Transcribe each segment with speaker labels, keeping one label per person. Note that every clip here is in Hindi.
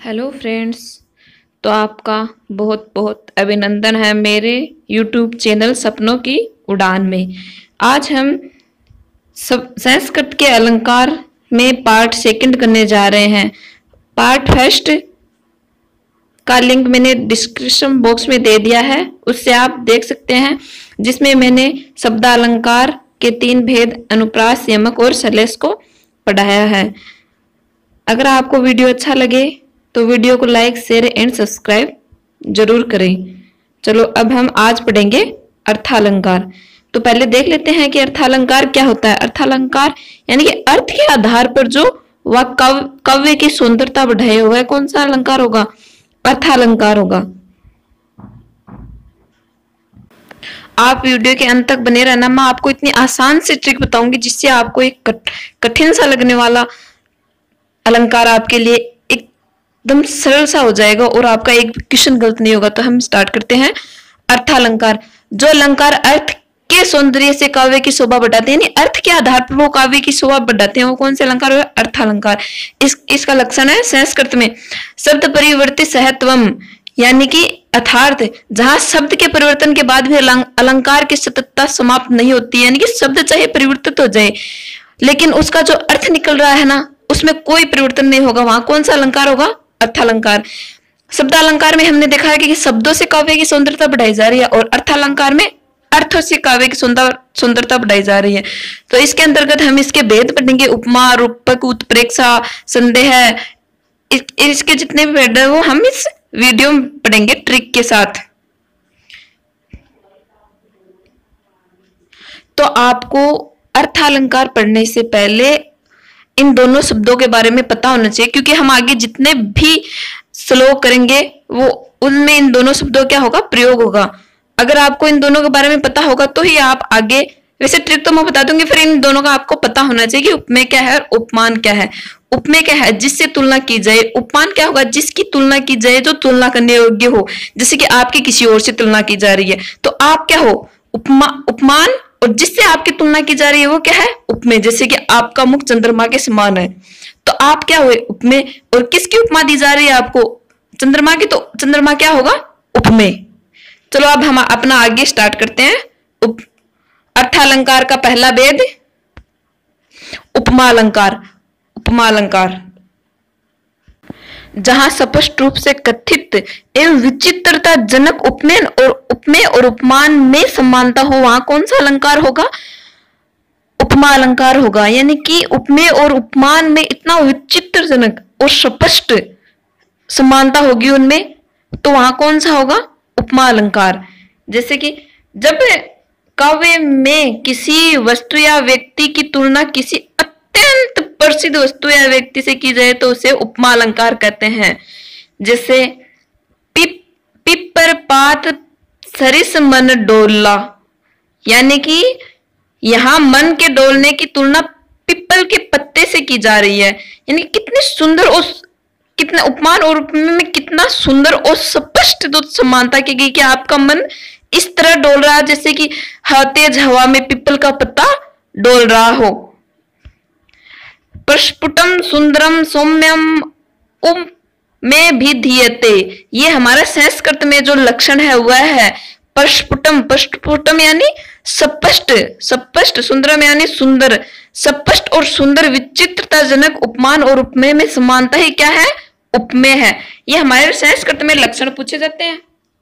Speaker 1: Hello friends. तो आपका बहुत बहुत अभिनंदन है मेरे यूट्यूब चैनल सपनों की उड़ान में। आज हम सब संस्कृत के अलंकार में पार्ट सेकंड करने जा रहे हैं। पार्ट फर्स्ट का लिंक मैंने डिस्क्रिप्शन बॉक्स में दे दिया है, उससे आप देख सकते हैं, जिसमें मैंने शब्दालंकार के 3 भेद अनुप्रास, यमक और सलेश को पढ़ाया है। अगर आपको वीडियो अच्छा लगे तो वीडियो को लाइक, शेयर एंड सब्सक्राइब जरूर करें। चलो अब हम आज पढ़ेंगे अर्थालंकार। तो पहले देख लेते हैं कि अर्थालंकार क्या होता है। अर्थालंकार यानी कि अर्थ के आधार पर जो वह काव्य की सुंदरता बढ़ाए हुआ है, कौन सा अलंकार होगा? अर्थालंकार होगा। आप वीडियो के अंत तक बने रहना, मैं आपको इतनी आसान से ट्रिक बताऊंगी जिससे आपको एक कठिन सा लगने वाला अलंकार आपके लिए एकदम सरल सा हो जाएगा और आपका एक भी क्वेश्चन गलत नहीं होगा। तो हम स्टार्ट करते हैं। अर्थालंकार, जो अलंकार अर्थ के सौंदर्य से काव्य की शोभा बढ़ाते हैं, यानी अर्थ के आधार पर वो काव्य की शोभा बढ़ाते हैं, वो कौन से अलंकार है? अर्थालंकार। इसका लक्षण है संस्कृत में शब्द परिवर्तित सहत्वम, यानी कि अर्थार्थ, जहां शब्द के परिवर्तन के बाद भी अलंकार की सततता समाप्त नहीं होती, यानी कि शब्द चाहे परिवर्तित हो जाए लेकिन उसका जो अर्थ निकल रहा है ना, उसमें कोई परिवर्तन नहीं होगा, वहां कौन सा अलंकार होगा? अर्थालंकार। शब्दालंकार में हमने देखा है कि शब्दों से काव्य की सुंदरता बढ़ाई जा रही है और अर्थालंकार में अर्थों से काव्य की सुंदरता बढ़ाई जा रही है। तो इसके अंतर्गत हम इसके भेद पढ़ेंगे, उपमा, रूपक, उत्प्रेक्षा, संदेह, इसके जितने भी भेद है वो हम इस वीडियो में पढ़ेंगे ट्रिक के साथ। तो आपको अर्थालंकार पढ़ने से पहले इन दोनों शब्दों के बारे में पता होना चाहिए, क्योंकि हम आगे जितने भी श्लोक करेंगे वो उनमें इन दोनों शब्दों क्या होगा? प्रयोग होगा। अगर आपको इन दोनों के बारे में पता होगा तो ही आप आगे, वैसे ट्रिक तो मैं बता दूंगी, फिर इन दोनों का आपको पता होना चाहिए कि उपमेय क्या है और उपमान क्या है। उपमेय क्या है? जिससे तुलना की जाए। उपमान क्या होगा? जिसकी तुलना की जाए, जो तुलना करने योग्य हो, जैसे कि आपकी किसी और से तुलना की जा रही है तो आप क्या हो? उपमान। और जिससे आपकी तुलना की जा रही है वो क्या है? उपमेय। जैसे कि आपका मुख चंद्रमा के समान है तो आप क्या हुए? उपमेय। और किसकी उपमा दी जा रही है आपको? चंद्रमा की, तो चंद्रमा क्या होगा? उपमेय। चलो अब हम अपना आगे स्टार्ट करते हैं। अर्थालंकार का पहला भेद उपमा अलंकार। उपमा अलंकार जहां स्पष्ट रूप से कथित एवं विचित्रता जनक उपमेय और उपमान में समानता हो, वहां कौन सा अलंकार होगा? उपमा अलंकार होगा। यानी कि उपमेय और उपमान में इतना विचित्र जनक और स्पष्ट समानता होगी उनमें, तो वहां कौन सा होगा? उपमा अलंकार। जैसे कि जब काव्य में किसी वस्तु या व्यक्ति की तुलना किसी अत्यंत प्रसिद्ध वस्तु या व्यक्ति से की जाए तो उसे उपमा अलंकार कहते हैं। जैसे पिपर पात सरिस मन डोला, यानी कि यहां मन के डोलने की तुलना पिपल के पत्ते से की जा रही है। यानी कितने सुंदर और कितने उपमान और उपमेय में कितना सुंदर और स्पष्ट तो समानता की गई कि आपका मन इस तरह डोल रहा है जैसे कि तेज हवा में पिपल का पत्ता डोल रहा हो। प्रस्फुटम सुंदरम सौम्यम में भी धीयते, ये हमारा संस्कृत में जो लक्षण है वह है प्रस्फुटम। प्रस्फुटम यानी स्पष्ट, स्पष्ट, सुंदरम यानी सुंदर, स्पष्ट और सुंदर, विचित्रता जनक उपमान और उपमेय में समानता ही क्या है? उपमेय है। ये हमारे संस्कृत में लक्षण पूछे जाते हैं,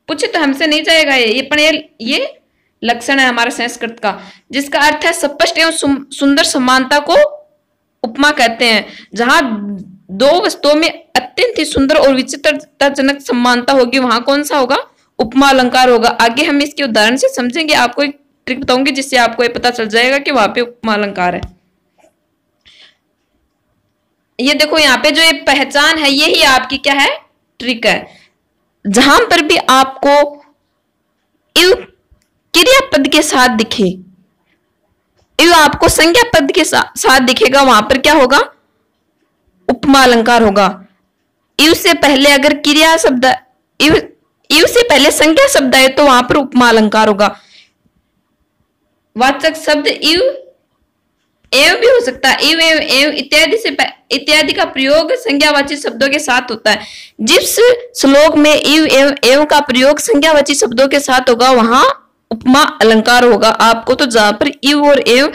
Speaker 1: पूछे तो हमसे नहीं जाएगा ये लक्षण है हमारा संस्कृत का, जिसका अर्थ है स्पष्ट एवं सुंदर समानता को उपमा कहते हैं। जहां दो वस्तुओं में अत्यंत ही सुंदर और विचित्रताजनक समानता होगी वहां कौन सा होगा? उपमा अलंकार होगा। आगे हम इसके उदाहरण से समझेंगे, आपको एक ट्रिक बताऊंगी जिससे आपको ये पता चल जाएगा कि वहां पे उपमा अलंकार है। ये देखो यहाँ पे जो ये पहचान है यही आपकी क्या है? ट्रिक है। जहां पर भी आपको इव क्रियापद के साथ दिखे, इव आपको संज्ञा पद के साथ दिखेगा, वहां पर क्या होगा? उपमा अलंकार होगा। इव से पहले अगर क्रिया शब्द, इव से पहले संज्ञा शब्द है तो वहां पर उपमा अलंकार होगा। वाचक शब्द इव एवं भी हो सकता है। इव एवं एवं इत्यादि का प्रयोग संज्ञावाची शब्दों के साथ होता है। जिस श्लोक में इव एवं एवं का प्रयोग संज्ञावाची शब्दों के साथ होगा वहां उपमा अलंकार होगा। आपको तो जहां पर इव और एवं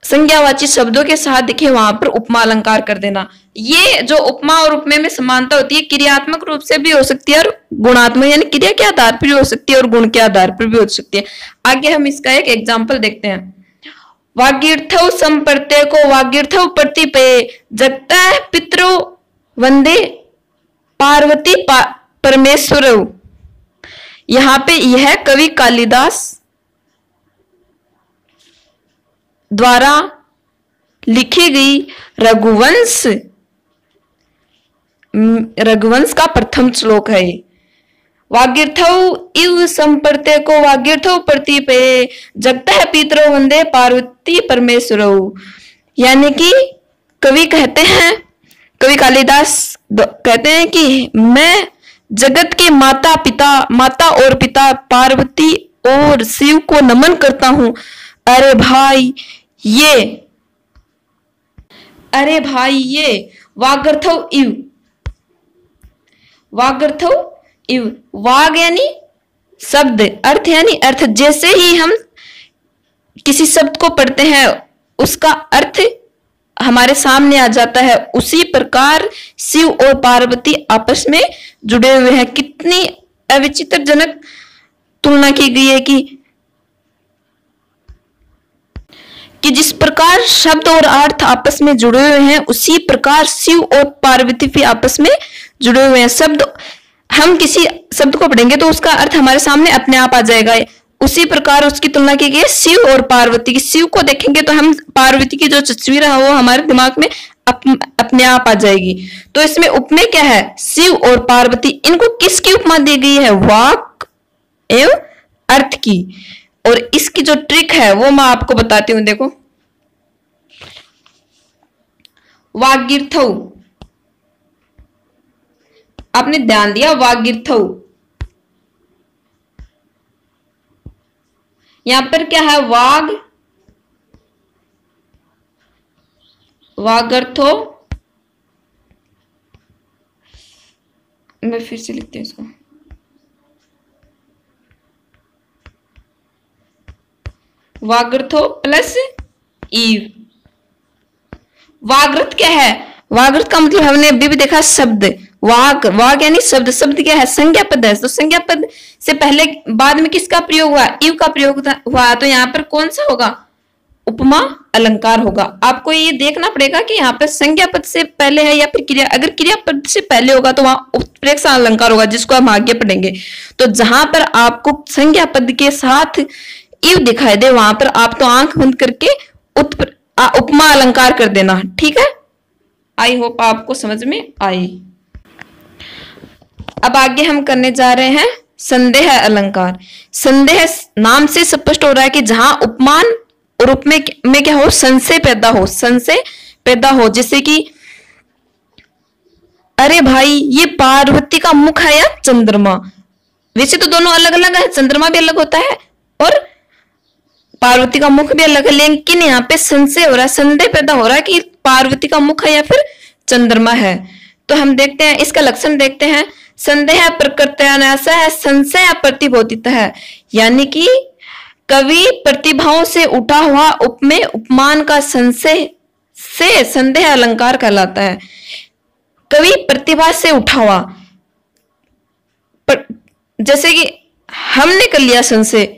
Speaker 1: संज्ञावाची शब्दों के साथ दिखे वहां पर उपमा अलंकार कर देना। ये जो उपमा और उपमेय में समानता होती है क्रियात्मक रूप से भी हो सकती है और गुणात्मक यानी क्रिया के आधार पर भी हो सकती है और गुण के आधार पर भी हो सकती है। आगे हम इसका एक एग्जाम्पल देखते हैं। वागीर्थौ संप्रत्यय वागीर्थौ प्रतिपये जगता पितरो वंदे पार्वती परमेश्वर। यहां पे यह कवि कालिदास द्वारा लिखी गई रघुवंश का प्रथम श्लोक है। वागीर्थौ इव संप्रत्यय वागीर्थौ प्रतिपये जगतः पितरो वंदे पार्वती परमेश्वरौ। यानी कि कवि कहते हैं, कवि कालिदास कहते हैं कि मैं जगत के माता और पिता पार्वती और शिव को नमन करता हूं। अरे भाई ये वागर्थौ इव वाग यानी शब्द, अर्थ यानी अर्थ। जैसे ही हम किसी शब्द को पढ़ते हैं उसका अर्थ हमारे सामने आ जाता है, उसी प्रकार शिव और पार्वती आपस में जुड़े हुए हैं। कितनी अविचित्रजनक तुलना की गई है कि जिस प्रकार शब्द और अर्थ आपस में जुड़े हुए हैं उसी प्रकार शिव और पार्वती भी आपस में जुड़े हुए हैं। हम किसी शब्द को पढ़ेंगे तो उसका अर्थ हमारे सामने अपने आप आ जाएगा। उसी प्रकार उसकी तुलना की गई है शिव और पार्वती की। शिव को देखेंगे तो हम पार्वती की जो तस्वीर है वो हमारे दिमाग में अपने आप आ जाएगी। तो इसमें उपमेय क्या है? शिव और पार्वती, इनको किसकी उपमा दी गई है? वाक एवं अर्थ की। और इसकी जो ट्रिक है वो मैं आपको बताती हूं। देखो, वागीर्थौ, आपने ध्यान दिया, वागीर्थौ यहां पर क्या है? वागर्थो, मैं फिर से लिखती हूं इसको, वागर्थो प्लस ईव। वागृत क्या है? वागृत का मतलब हमने अभी भी देखा शब्द। वाग यानी शब्द। शब्द क्या है? संज्ञा पद है। तो संज्ञा पद से पहले बाद में किसका प्रयोग हुआ? ईव का प्रयोग हुआ। तो यहाँ पर कौन सा होगा? उपमा अलंकार होगा। आपको ये देखना पड़ेगा कि यहाँ पर संज्ञा पद से पहले है या फिर क्रिया। अगर क्रिया पद से पहले होगा तो वहां उत्प्रेक्ष अलंकार होगा, जिसको हम आगे पढ़ेंगे। तो जहां पर आपको संज्ञा पद के साथ ईव दिखाई दे वहां पर आप तो आंख बंद करके उपमा अलंकार कर देना। ठीक है, आई होप आपको समझ में आई। अब आगे हम करने जा रहे हैं संदेह अलंकार। संदेह नाम से स्पष्ट हो रहा है कि जहां उपमान और उपमेय में क्या हो? संशय पैदा हो। जैसे कि अरे भाई ये पार्वती का मुख है या चंद्रमा? वैसे तो दोनों अलग अलग है, चंद्रमा भी अलग होता है और पार्वती का मुख भी अलग है, लेकिन यहाँ पे संशय हो रहा है, संदेह पैदा हो रहा है कि पार्वती का मुख है या फिर चंद्रमा है। तो हम देखते हैं, इसका लक्षण देखते हैं। संदेह प्रकृत्यान्यास है, संशय प्रतिबोधित है। यानी कि कवि प्रतिभाओं से उठा हुआ उपमेय उपमान का संशय से संदेह अलंकार कहलाता है। कवि प्रतिभा से उठा हुआ, जैसे कि हमने कर लिया संशय,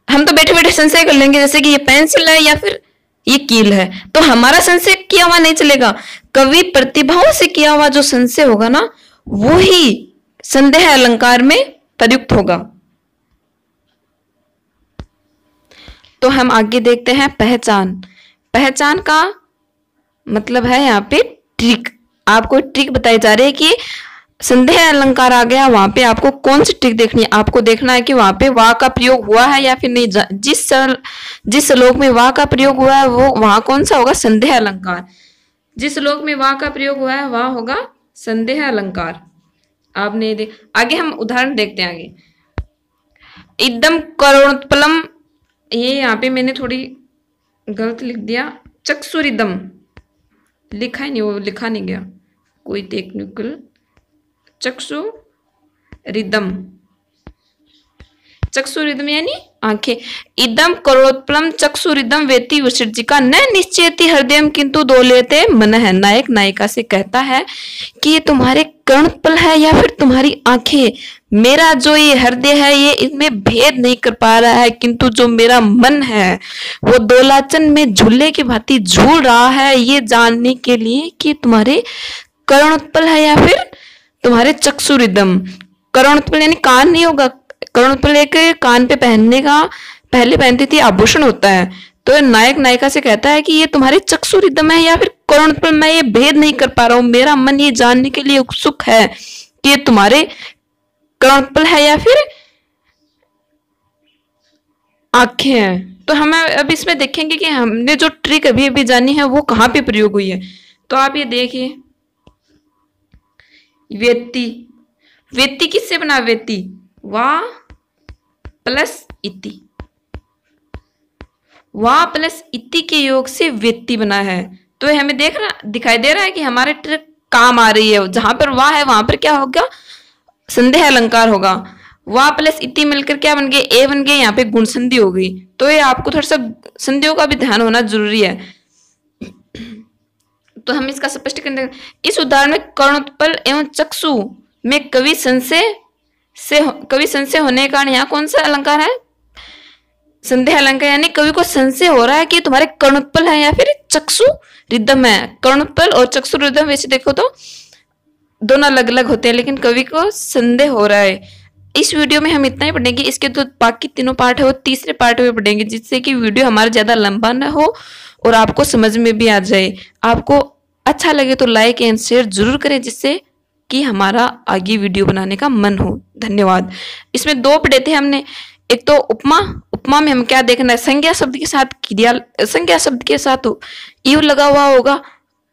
Speaker 1: हम तो बैठे बैठे संशय कर लेंगे, जैसे कि ये पेंसिल है या फिर ये कील है, तो हमारा संशय किया हुआ नहीं चलेगा। कवि प्रतिभाओं से किया हुआ जो संशय होगा ना, वो ही संदेह अलंकार में प्रयुक्त होगा। तो हम आगे देखते हैं पहचान। पहचान का मतलब है यहाँ पे ट्रिक। आपको ट्रिक बताई जा रही है कि संदेह अलंकार आ गया, वहां पे आपको कौन सी ट्रिक देखनी है। आपको देखना है कि वहां पे वाह का प्रयोग हुआ है या फिर नहीं। जिस श्लोक में वाह का प्रयोग हुआ है वो वहां कौन सा होगा? संदेह अलंकार। जिस श्लोक में वाह का प्रयोग हुआ है वहां होगा संदेह अलंकार। आपने आगे हम उदाहरण देखते हैं। आगे एकदम करोड़ोत्पलम, ये यहाँ पे मैंने थोड़ी गलत लिख दिया, चक्षुरिदम लिखा ही नहीं, वो लिखा नहीं गया, कोई टेक्निकल। चक्षुरिदम, चक्षुरिदम यानी आंखें। इदम करोत्पलम चक्षुरिदम वेति विसर्जिका न निश्चेति हृदयम किंतु दोलेते मन है। नायक नायिका से कहता है कि ये तुम्हारे कर्णपल है या फिर तुम्हारी आंखें, मेरा जो ये हृदय है ये इसमें भेद नहीं कर पा रहा है, किंतु जो मेरा मन है वो दोलाचन में झूले की भांति झूल रहा है ये जानने के लिए कि तुम्हारे कर्णोत्पल है या फिर तुम्हारे चक्षुरिदम। कर्णोत्पल यानी कान नहीं होगा, कर्णोत्पल एक कान पे पहनने का पहले पहनती थी आभूषण होता है। तो नायक नायिका से कहता है कि ये तुम्हारे चक्षुरिदम है या फिर कर्णोत्पल, मैं ये भेद नहीं कर पा रहा हूं, मेरा मन ये जानने के लिए उत्सुक है कि ये तुम्हारे कर्णोत्पल है या फिर आंखें हैं। तो हमें अब इसमें देखेंगे कि हमने जो ट्रिक अभी अभी जानी है वो कहाँ पे प्रयोग हुई है। तो आप ये देखिए, व्यक्ति, व्यक्ति किससे बना, व्यक्ति वाह प्लस इति, वाह प्लस इति के योग से व्यक्ति बना है। तो ये हमें दिखाई दे रहा है कि हमारे ट्रिक काम आ रही है। जहां पर वाह है वहां पर क्या होगा, संदेह अलंकार होगा। वाह प्लस इति मिलकर क्या बन गए, ए बन गए, यहाँ पे गुण संधि हो गई। तो ये आपको थोड़ा सा संधियों का भी ध्यान होना जरूरी है। तो हम इसका स्पष्टीकरण, इस उदाहरण में कर्णोत्पल एवं चक्षु में कवि संशय होने के कारण यहाँ कौन सा अलंकार है, संदेह अलंकार, यानी कवि को संशय हो रहा है कि तुम्हारे कर्णोत्पल है या फिर चक्षु रिदम है। कर्णोत्पल और चक्षु रिदम वैसे देखो तो दोनों अलग अलग होते हैं, लेकिन कवि को संदेह हो रहा है। इस वीडियो में हम इतना ही पढ़ेंगे, इसके जो बाकी तीनों पार्ट है वो तीसरे पार्ट में पढ़ेंगे, जिससे कि वीडियो हमारा ज्यादा लंबा न हो और आपको समझ में भी आ जाए। आपको अच्छा लगे तो लाइक एंड शेयर जरूर करें, जिससे कि हमारा आगे वीडियो बनाने का मन हो। धन्यवाद। इसमें दो पढ़े थे हमने, एक तो उपमा, उपमा में हम क्या देखना है, संज्ञा शब्द के साथ क्रिया, संज्ञा शब्द के साथ इव लगा हुआ होगा,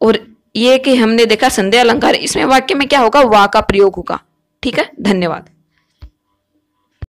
Speaker 1: और ये कि हमने देखा संदेह अलंकार, इसमें वाक्य में क्या होगा, वा का प्रयोग होगा। ठीक है, धन्यवाद।